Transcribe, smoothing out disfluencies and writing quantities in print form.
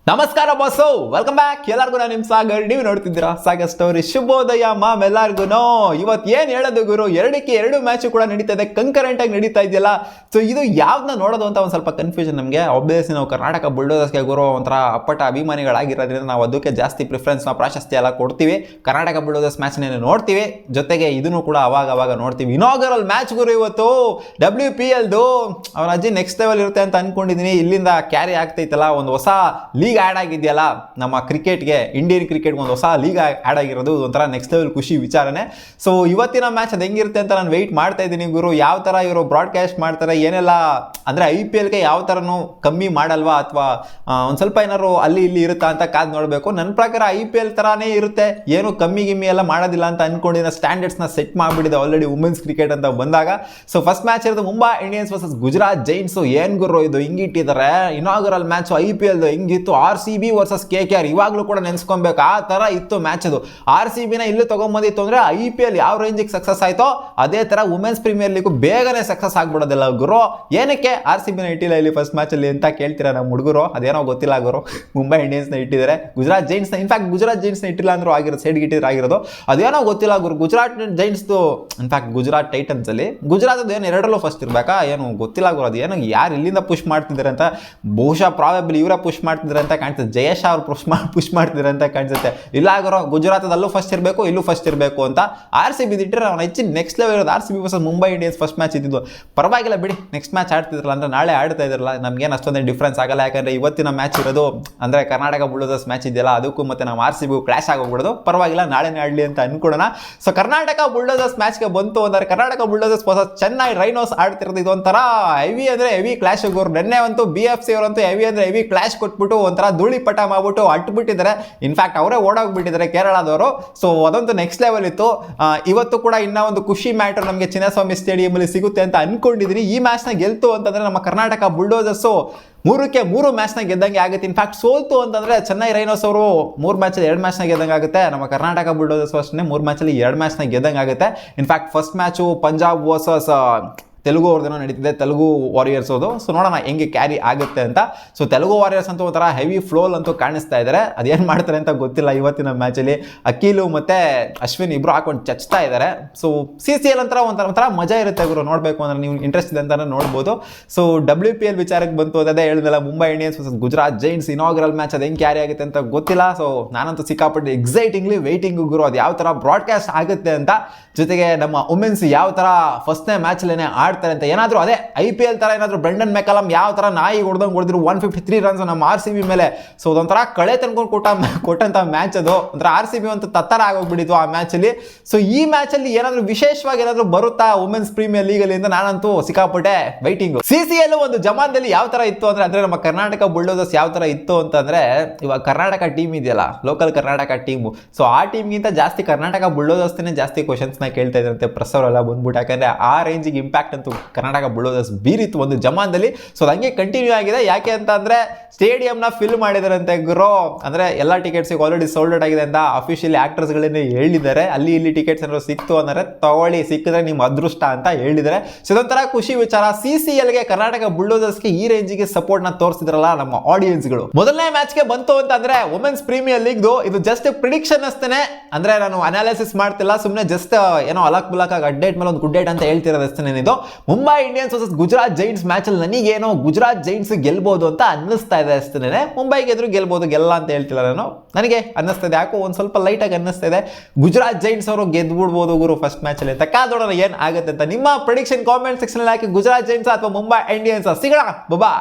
ನಮಸ್ಕಾರ boss, welcome back. ಎಲ್ಲರಿಗೂ ನಾನು ನಿಮ್ಮ ಸಾಗರ್, ನೀವು ನೋಡ್ತಿದ್ದೀರಾ ಸಾಗರ್ ಸ್ಟೋರಿ. ಶುಭೋದಯ ಮಾಮ್ ಎಲ್ಲರಿಗೂ. ಇವತ್ತು ಏನು ಹೇಳೋದು ಗುರು, ಎರಡು ಮ್ಯಾಚು ಕೂಡ ನಡೀತಾ ಇದೆ, ಕಂಕರೆಂಟ್ ಆಗಿ ನಡೀತಾ ಇದೆಯಲ್ಲ. ಸೊ ಇದು ಯಾವ್ದನ್ನ ನೋಡೋದು ಅಂತ ಒಂದು ಸ್ವಲ್ಪ ಕನ್ಫ್ಯೂಷನ್ ನಮಗೆ. ಆಬ್ವಿಯಸ್ಲಿ ನಾವು ಕರ್ನಾಟಕ ಬುಲ್ಡೋಸರ್ಸ್ಗೆ ಗುರು ಒಂಥರ ಅಪ್ಪಟ ಅಭಿಮಾನಿಗಳಾಗಿರೋದ್ರಿಂದ ನಾವು ಅದಕ್ಕೆ ಜಾಸ್ತಿ ಪ್ರಿಫರೆನ್ಸ್, ನಾವು ಪ್ರಾಶಸ್ತ್ಯ ಎಲ್ಲ ಕೊಡ್ತೀವಿ. ಕರ್ನಾಟಕ ಬುಲ್ಡೋಸರ್ಸ್ ಮ್ಯಾಚ್ನ ನೋಡ್ತೀವಿ, ಜೊತೆಗೆ ಇದನ್ನು ಕೂಡ ಅವಾಗ ನೋಡ್ತೀವಿ. ಇನಾಗರಲ್ ಮ್ಯಾಚ್ ಗುರು ಇವತ್ತು WPLದು. ಅವ್ರ ಅಜ್ಜಿ ನೆಕ್ಸ್ಟ್ ಲೆವೆಲ್ ಇರುತ್ತೆ ಅಂತ ಅನ್ಕೊಂಡಿದ್ದೀನಿ. ಇಲ್ಲಿಂದ ಕ್ಯಾರಿ ಆಗ್ತೈತಲ್ಲ, ಒಂದು ಹೊಸ ಲೀಗ್ ಆ್ಯಡ್ ಆಗಿದೆಯಲ್ಲ ನಮ್ಮ ಕ್ರಿಕೆಟ್ಗೆ, ಇಂಡಿಯನ್ ಕ್ರಿಕೆಟ್ಗೆ ಒಂದು ಹೊಸ ಲೀಗ್ ಆ್ಯಡ್ ಆಗಿರೋದು ಒಂಥರ ನೆಕ್ಸ್ಟ್ ಲೆವೆಲ್ ಖುಷಿ ವಿಚಾರನೆ. ಸೊ ಇವತ್ತಿನ ಮ್ಯಾಚ್ ಅದು ಹೆಂಗಿರುತ್ತೆ ಅಂತ ನಾನು ವೆಯ್ಟ್ ಮಾಡ್ತಾ ಇದ್ದೀನಿ ಗುರು. ಯಾವ ಥರ ಇವರು ಬ್ರಾಡ್ಕಾಸ್ಟ್ ಮಾಡ್ತಾರೆ, ಏನೆಲ್ಲ ಅಂದರೆ IPLಗೆ ಯಾವ ಥರನೂ ಕಮ್ಮಿ ಮಾಡಲ್ವಾ, ಅಥವಾ ಒಂದು ಸ್ವಲ್ಪ ಏನಾದ್ರು ಅಲ್ಲಿ ಇಲ್ಲಿ ಇರುತ್ತಾ ಅಂತ ಕಾದು ನೋಡಬೇಕು. ನನ್ನ ಪ್ರಕಾರ IPL ಥರನೇ ಇರುತ್ತೆ, ಏನು ಕಮ್ಮಿ ಎಲ್ಲ ಮಾಡೋದಿಲ್ಲ ಅಂತ ಅನ್ಕೊಂಡಿದ್ದ ಸ್ಟ್ಯಾಂಡರ್ಡ್ಸ್ನ ಸೆಟ್ ಮಾಡಿಬಿಟ್ಟಿದೆ ಆಲ್ರೆಡಿ ವುಮೆನ್ಸ್ ಕ್ರಿಕೆಟ್ ಅಂತ ಬಂದಾಗ. ಸೊ ಫಸ್ಟ್ ಮ್ಯಾಚ್ ಇರೋದು ಮುಂಬೈ ಇಂಡಿಯನ್ಸ್ ವರ್ಸಸ್ ಗುಜರಾತ್ ಜೈಂಟ್ಸು. ಏನು ಗುರು ಇದು ಹಿಂಗಿಟ್ಟಿದ್ದಾರೆ, ಇನಾಗರಲ್ ಮ್ಯಾಚು IPLದು ಹೆಂಗಿತ್ತು, RCB ವರ್ಸಸ್ KKR. ಇವಾಗಲೂ ಕೂಡ ನೆನೆಸ್ಕೊಬೇಕು, ಆ ಥರ ಇತ್ತು ಮ್ಯಾಚ್ ಅದು. RCBನ ಇಲ್ಲೂ ತೊಗೊಂಬಂದಿತ್ತು ಅಂದರೆ IPL ಯಾವ ರೇಂಜಿಗೆ ಸಕ್ಸಸ್ ಆಯಿತೋ ಅದೇ ಥರ ವುಮೆನ್ಸ್ ಪ್ರೀಮಿಯರ್ ಲೀಗು ಬೇಗನೆ ಸಕ್ಸಸ್ ಆಗ್ಬಿಡೋದಿಲ್ಲ ಗುರು. ಏನಕ್ಕೆ RCBನ ಇಟ್ಟಿಲ್ಲ ಇಲ್ಲಿ ಫಸ್ಟ್ ಮ್ಯಾಚಲ್ಲಿ ಅಂತ ಕೇಳ್ತೀರಾ ನಮ್ಮ ಹುಡುಗರು. ಅದೇನೋ ಗೊತ್ತಿಲ್ಲ ಗುರು, ಮುಂಬೈ ಇಂಡಿಯನ್ಸ್ನ ಇಟ್ಟಿದ್ದಾರೆ, ಗುಜರಾತ್ ಜೈಂಟ್ಸ್ನ ಇನ್ಫ್ಯಾಕ್ಟ್ ಗುಜರಾತ್ ಜೈಂಟ್ಸ್ನ ಇಟ್ಟಿಲ್ಲ ಅಂದರೂ ಆಗಿರೋದು, ಸೈಡ್ಗೆ ಇಟ್ಟಿದ್ರೆ ಆಗಿರೋದು. ಅದೇನೋ ಗೊತ್ತಿಲ್ಲ ಗುರು. ಗುಜರಾತ್ ಜೈಂಟ್ಸ್ದು ಇನ್ಫ್ಯಾಕ್ಟ್ ಗುಜರಾತ್ ಟೈಟನ್ಸಲ್ಲಿ ಗುಜರಾತದ್ದು ಏನು ಎರಡರಲ್ಲೂ ಫಸ್ಟ್ ಇರಬೇಕಾ ಏನು ಗೊತ್ತಿಲ್ಲ ಗುರು. ಅದು ಏನೋ ಯಾರು ಇಲ್ಲಿಂದ ಪುಷ್ ಮಾಡ್ತಿದ್ದಾರೆ ಅಂತ, ಬಹುಶಃ ಪ್ರಾಬಬ್ಲಿ ಇವರೇ ಪುಷ್ ಮಾಡ್ತಿದ್ದಾರೆ ಅಂತ ಕಾಣ್ತದೆ. ಜಯೇಶ್ ಅವ್ರು ಪುಷ್ ಮಾಡ್ತಿದ್ದಾರೆ ಅಂತ ಕಾಣಿಸುತ್ತೆ. ಇಲ್ಲ ಗುರು, ಗುಜರಾತದಲ್ಲೂ ಫಸ್ಟ್ ಇರಬೇಕು, ಇಲ್ಲೂ ಫಸ್ಟ್ ಇರಬೇಕು ಅಂತ RCB ಇಟ್ಟರೆ ಅವ್ನು ಹೆಚ್ಚಿನ ನೆಕ್ಸ್ಟ್ ಲೆವೆಲ್ ಇರೋದು. RCB versus Mumbai Indians first match ಇದ್ದಿದ್ದು. ಪರವಾಗಿಲ್ಲ ಬಿಡಿ, ನೆಕ್ಸ್ಟ್ ಮ್ಯಾಚ್ ಆಡ್ತಿದ್ರಲ್ಲ ಅಂದ್ರೆ ನಾಳೆ ಆಡ್ತಾ ಇದ್ರಲ್ಲ, ನಮ್ಗೇನು ಅಷ್ಟೊಂದೇ ಡಿಫ್ರೆನ್ಸ್ ಆಗಲ್ಲ. ಯಾಕಂದರೆ ಇವತ್ತಿನ ಮ್ಯಾಚ್ ಇರೋದು ಅಂದರೆ ಕರ್ನಾಟಕ ಬುಲ್ಡೋಸರ್ಸ್ ಮ್ಯಾಚ್ ಇದೆಯಲ್ಲ, ಅದಕ್ಕೂ ಮತ್ತು ನಮ್ಮ RCB ಕ್ಲಾಶ್ ಆಗೋಗ್ಬಿಡೋದು. ಪರವಾಗಿಲ್ಲ, ನಾಳೆನೇ ಆಡಲಿ ಅಂತ ಅನ್ಕೊಡೋಣ. ಸೊ ಕರ್ನಾಟಕ ಬುಲ್ಡೋಸರ್ಸ್ ಮ್ಯಾಚ್ಗೆ ಬಂತು ಅಂದರೆ Karnataka Bulldozers versus Chennai Rhinos ಆಡ್ತಿರೋದು. ಇದೊಂಥರ ಹೆವಿ ಅಂದರೆ ಹೆವಿ ಕ್ಲಾಶ್ ಹೋಗೋರು. ನೆನ್ನೆ ಅಂತೂ BFC ಅವರಂತೂ ಹೆವಿ ಅಂದರೆ ಹೆವಿ ಕ್ಲಾಶ್ ಕೊಟ್ಬಿಟ್ಟು ಒಂಥರ ಧೂಳಿ ಪಟ ಮಾಡ್ಬಿಟ್ಟು ಅಟ್ಬಿಟ್ಟಿದ್ದಾರೆ. ಇನ್ಫ್ಯಾಕ್ಟ್ ಅವರೇ ಓಡೋಗ್ಬಿಟ್ಟಿದ್ದಾರೆ ಕೇರಳದವರು. ಸೊ ಅದಂತೂ ನೆಕ್ಸ್ಟ್ ಲೆವೆಲ್ ಇತ್ತು. ಇವತ್ತು ಕೂಡ ಇನ್ನೂ ಒಂದು ಖುಷಿ ಮ್ಯಾಟರ್ ನಮಗೆ ಚಿನ್ನಸ್ವಾಮಿ ಸ್ಟೇಡಿಯಂಲ್ಲಿ ಸಿಗುತ್ತೆ ಅಂತ ಅನ್ಕೊಂಡಿದ್ದೀನಿ. ಈ ಮ್ಯಾಚ್ನ ಗೆಲ್ತು ಅಂತಂದರೆ ನಮ್ಮ ಕರ್ನಾಟಕ ಬುಲ್ಡೋಸರ್ಸು 3-3 ಮ್ಯಾಚ್ನ ಗೆದ್ದಂಗೆ ಆಗುತ್ತೆ. ಇನ್ಫ್ಯಾಕ್ಟ್ ಸೋಲ್ತು ಅಂತಂದರೆ ಚೆನ್ನೈ ರೈನೋಸ್ ಅವರು 3 ಮ್ಯಾಚಲ್ಲಿ 2 ಮ್ಯಾಚ್ನ ಗೆದ್ದಂಗೆ ಆಗುತ್ತೆ. ನಮ್ಮ ಕರ್ನಾಟಕ ಬುಲ್ಡೋಸರ್ಸ್ ಅಷ್ಟೇ 3 ಮ್ಯಾಚಲ್ಲಿ 2 ಮ್ಯಾಚ್ನ ಗೆದ್ದಂಗೆ ಆಗುತ್ತೆ. In fact first match Punjab versus Telugu ಅವ್ರದ್ದೇನೋ ನಡೀತಿದೆ, ತೆಲುಗು ವಾರಿಯರ್ಸ್ ಅದು. ಸೊ ನೋಡೋಣ ಹೆಂಗೆ ಕ್ಯಾರಿ ಆಗುತ್ತೆ ಅಂತ. ಸೊ ತೆಲುಗು ವಾರಿಯರ್ಸ್ ಅಂತೂ ಒಂಥರ ಹೆವಿ ಫ್ಲೋಲ್ ಅಂತೂ ಕಾಣಿಸ್ತಾ ಇದ್ದಾರೆ. ಅದೇನು ಮಾಡ್ತಾರೆ ಅಂತ ಗೊತ್ತಿಲ್ಲ. ಇವತ್ತಿನ ಮ್ಯಾಚಲ್ಲಿ ಅಕೀಲು ಮತ್ತು ಅಶ್ವಿನ್ ಇಬ್ಬರು ಹಾಕೊಂಡು ಚಚ್ತಾ ಇದ್ದಾರೆ. ಸೊ CCL ಒಂಥರ ಮಜಾ ಇರುತ್ತೆ ಗುರು, ನೋಡಬೇಕು ಅಂದರೆ ನೀವು ಇಂಟ್ರೆಸ್ಟ್ ಇದೆ ಅಂತಲೇ ನೋಡ್ಬೋದು. ಸೊ WPL ವಿಚಾರಕ್ಕೆ ಬಂತು, ಅದೇ ಹೇಳಿದಲ್ಲ, Mumbai Indians versus Gujarat Giants inaugural match ಅದು ಹೆಂಗೆ ಕ್ಯಾರಿ ಆಗುತ್ತೆ ಅಂತ ಗೊತ್ತಿಲ್ಲ. ಸೊ ನಾನಂತೂ ಸಿಕ್ಕಾಪಟ್ಟೆ ಎಕ್ಸೈಟಿಂಗ್ಲಿ ವೇಟಿಂಗು ಗುರು, ಅದು ಯಾವ ಥರ ಬ್ರಾಡ್ಕಾಸ್ಟ್ ಆಗುತ್ತೆ ಅಂತ. ಜೊತೆಗೆ ನಮ್ಮ ವುಮೆನ್ಸ್ ಯಾವ ಥರ ಫಸ್ಟ್ನೇ ಮ್ಯಾಚಲ್ಲೇ ಆಡ್ತಾರೆ ಅಂತ. ಏನಾದರೂ ಅದೇ IPL ಥರ ಏನಾದರೂ ಬ್ರೆಂಡನ್ ಮೆಕಲಮ್ ಯಾವ ಥರ ನಾಯಿ ಹೊಡೆದ್ರು 153 ರನ್ಸ್ ನಮ್ಮ RCB ಮೇಲೆ. ಸೊ ಅದೊಂಥರ ಕಳೆ ತಂದ್ಕೊಂಡು ಕೊಟ್ಟಂಥ ಮ್ಯಾಚ್ ಅದು. ಒಂಥರ RCB ಅಂತ ತತ್ತರ ಆಗೋಗ್ಬಿಟ್ಟಿತ್ತು ಆ ಮ್ಯಾಚಲ್ಲಿ. ಸೊ ಈ ಮ್ಯಾಚಲ್ಲಿ ಏನಾದರೂ ವಿಶೇಷವಾಗಿ ಏನಾದರೂ ಬರುತ್ತಾ ವುಮೆನ್ಸ್ ಪ್ರೀಮಿಯರ್ ಲೀಗಲ್ಲಿ ಅಂತ ನಾನಂತೂ ಸಿಕ್ಕಾಪಟ್ಟೆ ವೈಟಿಂಗು. CCL ಒಂದು ಜಮಾನದಲ್ಲಿ ಯಾವ ಥರ ಇತ್ತು ಅಂದರೆ ನಮ್ಮ ಕರ್ನಾಟಕ ಬುಲ್ಡೋಸರ್ಸ್ ಯಾವ ಥರ ಇತ್ತು ಅಂತಂದರೆ, ಇವಾಗ ಕರ್ನಾಟಕ ಟೀಮ್ ಇದೆಯಲ್ಲ, ಲೋಕಲ್ ಕರ್ನಾಟಕ ಟೀಮು. ಸೊ ಆ ಟೀಮ್ಗಿಂತ ಜಾಸ್ತಿ ಕರ್ನಾಟಕ ಬುಲ್ಡೋಸರ್ಸ್ನೇ ಜಾಸ್ತಿ ಕ್ವಶನ್ಸ್ನ ಕೇಳ್ತಾ ಇದ್ರಂತೆ ಪ್ರೆಸ್ ಅವರೆಲ್ಲ ಬಂದ್ಬಿಟ್ಟು. ಯಾಕಂದರೆ ಆ ರೇಂಜಿಗೆ ಇಂಪ್ಯಾಕ್ಟ್ ಅಂತೂ ಕರ್ನಾಟಕ ಬುಲ್ಡೋಸರ್ಸ್ ಬೀರಿತ್ತು ಒಂದು ಜಮಾನದಲ್ಲಿ. ಸೊ ಹಂಗೆ ಕಂಟಿನ್ಯೂ ಆಗಿದೆ. ಯಾಕೆ ಅಂತ ಅಂದರೆ ಸ್ಟೇಡಿಯಂನ ಫಿಲ್ ಮಾಡಿದಾರಂತೆ ಗುರು. ಅಂದರೆ ಎಲ್ಲ ಟಿಕೆಟ್ಸಿಗೆ ಆಲ್ರೆಡಿ ಸೋಲ್ಡ್ ಔಟ್ ಆಗಿದೆ ಅಂತ ಅಫಿಷಿಯಲಿ ಆಕ್ಟರ್ಸ್ಗಳನ್ನೇ ಹೇಳಿದ್ದಾರೆ. ಅಲ್ಲಿ ಇಲ್ಲಿ ಟಿಕೆಟ್ಸ್ ಏನಾದ್ರು ಸಿಕ್ತು ಅಂದರೆ ತಗೊಳ್ಳಿ, ಸಿಕ್ಕಿದ್ರೆ ನಿಮ್ಮ ಅದೃಷ್ಟ ಅಂತ ಹೇಳಿದ್ದಾರೆ. ಸೊ ಇದೊಂಥರ ಖುಷಿ ವಿಚಾರ. CCLಗೆ ಕರ್ನಾಟಕ ಬುಲ್ಡೋಸರ್ಸ್ಗೆ ಈ ರೇಂಜಿಗೆ ಸಪೋರ್ಟ್ನ ತೋರಿಸಿದ್ರಲ್ಲ ನಮ್ಮ ಆಡಿಯನ್ಸ್ಗಳು. ಮೊದಲನೇ ಮ್ಯಾಚ್ಗೆ ಬಂತು ಅಂತಂದ್ರೆ ವುಮೆನ್ಸ್ ಪ್ರೀಮಿಯರ್ ಲೀಗ್ದು ಇದು ಜಸ್ಟ್ ಪ್ರಿಡಿಕ್ಷನ್ ಅಷ್ಟೇ. ಅಂದರೆ ನಾನು ಅನಾಲಿಸಿಸ್ ಮಾಡ್ತಿಲ್ಲ, ಸುಮ್ಮನೆ ಜಸ್ಟ್ ಏನೋ ಅಲಕ್ ಬುಲಕ್ ಆಗಿ ಅಡ್ಡೇಟ್ ಮೇಲೆ ಒಂದು ಗುಡ್ ಡೇಟ್ ಅಂತ ಹೇಳ್ತಿರೋದು ಅಷ್ಟೇ. ಇದು Mumbai Indians versus Gujarat Giants ಮ್ಯಾಚಲ್ಲಿ ನನಗೇನೋ ಗುಜರಾತ್ ಜೈಂಟ್ಸ್ ಗೆಲ್ಬಹುದು ಅಂತ ಅನ್ನಿಸ್ತಾ ಇದೆ ಅಷ್ಟೇ. ಮುಂಬೈಗೆ ಎದುರು ಗೆಲ್ಬಹುದು, ಗೆಲ್ಲ ಅಂತ ಹೇಳ್ತಿಲ್ಲ ನಾನು, ನನಗೆ ಅನ್ನಿಸ್ತಾ ಇದೆ. ಯಾಕೋ ಒಂದು ಸ್ವಲ್ಪ ಲೈಟಾಗಿ ಅನ್ನಿಸ್ತಾ ಇದೆ ಗುಜರಾತ್ ಜೈಂಟ್ಸ್ ಅವರು ಗೆದ್ಬಿಡ್ಬೋದು ಗುರು ಫಸ್ಟ್ ಮ್ಯಾಚಲ್ಲಿ ಅಂತ. ಕಾದೋಡೋಣ ಏನು ಆಗುತ್ತೆ ಅಂತ. ನಿಮ್ಮ ಪ್ರಿಡಿಕ್ಷನ್ ಕಾಮೆಂಟ್ ಸೆಕ್ಷನ್ ಹಾಕಿ. ಗುಜರಾತ್ ಜೈಂಟ್ಸ್ ಅಥವಾ ಮುಂಬೈ ಇಂಡಿಯನ್ಸ್ ಸಿಗೋಣ. ಬಾಬಾ.